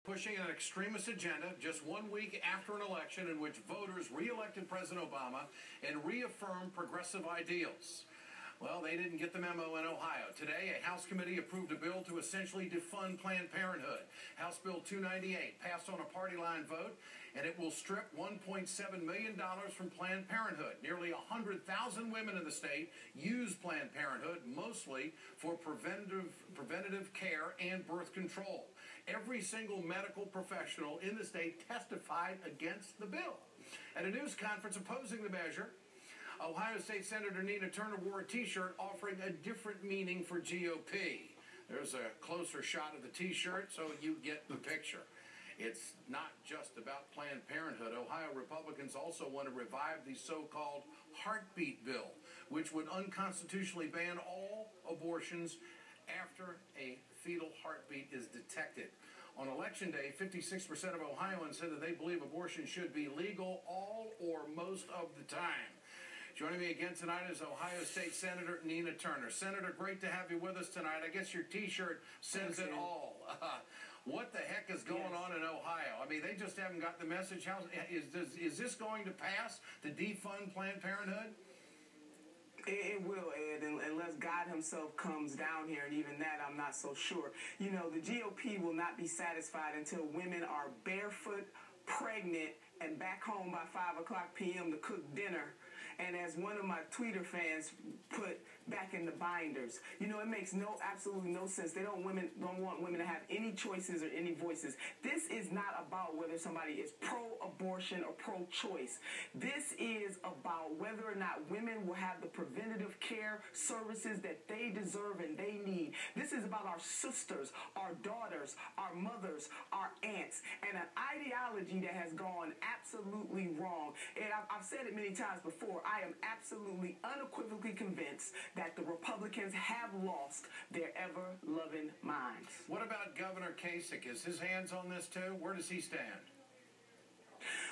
Pushing an extremist agenda just 1 week after an election in which voters re-elected President Obama and reaffirmed progressive ideals. Well, they didn't get the memo in Ohio. Today, a House committee approved a bill to essentially defund Planned Parenthood. House Bill 298 passed on a party line vote, and it will strip $1.7 million from Planned Parenthood. Nearly 100,000 women in the state use Planned Parenthood, mostly for preventative care and birth control. Every single medical professional in the state testified against the bill. At a news conference opposing the measure, Ohio State Senator Nina Turner wore a T-shirt offering a different meaning for GOP. There's a closer shot of the T-shirt so you get the picture. It's not just about Planned Parenthood. Ohio Republicans also want to revive the so-called heartbeat bill, which would unconstitutionally ban all abortions after a fetal heartbeat is detected. On Election Day, 56% of Ohioans said that they believe abortion should be legal all or most of the time. Joining me again tonight is Ohio State Senator Nina Turner. Senator, great to have you with us tonight. I guess your T-shirt says it all. What the heck is going on in Ohio? I mean, they just haven't got the message. Is this going to pass to defund Planned Parenthood? It will, Ed, unless God himself comes down here, and even that I'm not so sure. You know, the GOP will not be satisfied until women are barefoot, pregnant, and back home by 5 o'clock p.m. to cook dinner. And as one of my Twitter fans put, back in the binders. You know, it makes absolutely no sense. They don't want women to have any choices or any voices. This is not about whether somebody is pro-abortion or pro-choice. This is about whether or not women will have the preventative care services that they deserve and they need. This is about our sisters, our daughters, our mothers, our aunts, and an ideology that has gone absolutely wrong. And I've said it many times before. I am absolutely unequivocally convinced that the Republicans have lost their ever-loving minds. What about Governor Kasich? Is his hands on this too? Where does he stand?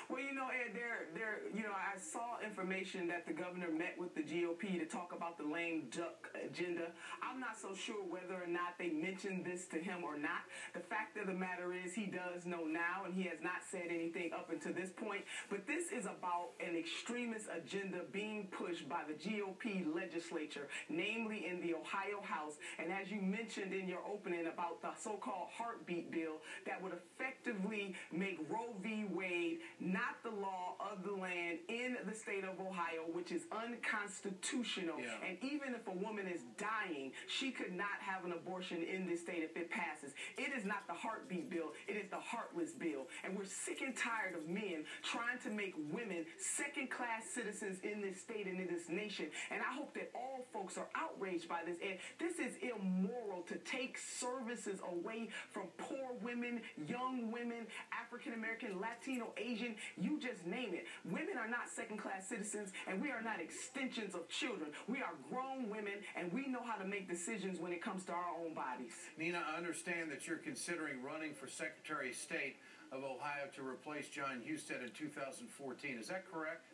Well, you know, Ed, I saw information that the governor met with the GOP to talk about the lame duck agenda. I'm not so sure whether or not they mentioned this to him or not. The fact of the matter is he does know now, and he has not said anything up until this point. But this is about an extremist agenda being pushed by the GOP legislature, namely in the Ohio House. And as you mentioned in your opening about the so-called heartbeat bill that would effectively make Roe v. Wade not the law of the land in the state of Ohio, which is unconstitutional. Yeah. And even if a woman is dying, she could not have an abortion in this state if it passes. It is not the heartbeat bill. It is the heartless bill. And we're sick and tired of men trying to make women second-class citizens in this state and in this nation. And I hope that all folks are outraged by this. And this is immoral to take services away from poor women, young women, African-American, Latino, Asian, you just name it. Women are not second-class citizens, and we are not extensions of children. We are grown women, and we know how to make decisions when it comes to our own bodies. Nina, I understand that you're considering running for Secretary of State of Ohio to replace Jon Husted in 2014. Is that correct?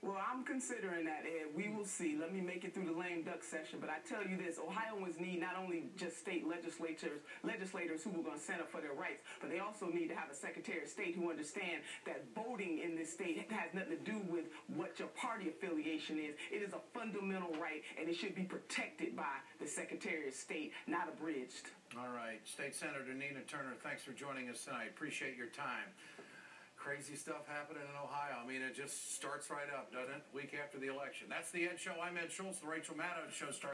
Well, I'm considering that, Ed. We will see. Let me make it through the lame duck session. But I tell you this, Ohioans need not only just state legislators who are going to stand up for their rights, but they also need to have a Secretary of State who understand that voting in this state has nothing to do with what your party affiliation is. It is a fundamental right, and it should be protected by the Secretary of State, not abridged. All right. State Senator Nina Turner, thanks for joining us tonight. Appreciate your time. Crazy stuff happening in Ohio. I mean, it just starts right up, doesn't it? Week after the election. That's the Ed Show. I'm Ed Schultz. The Rachel Maddow Show starts.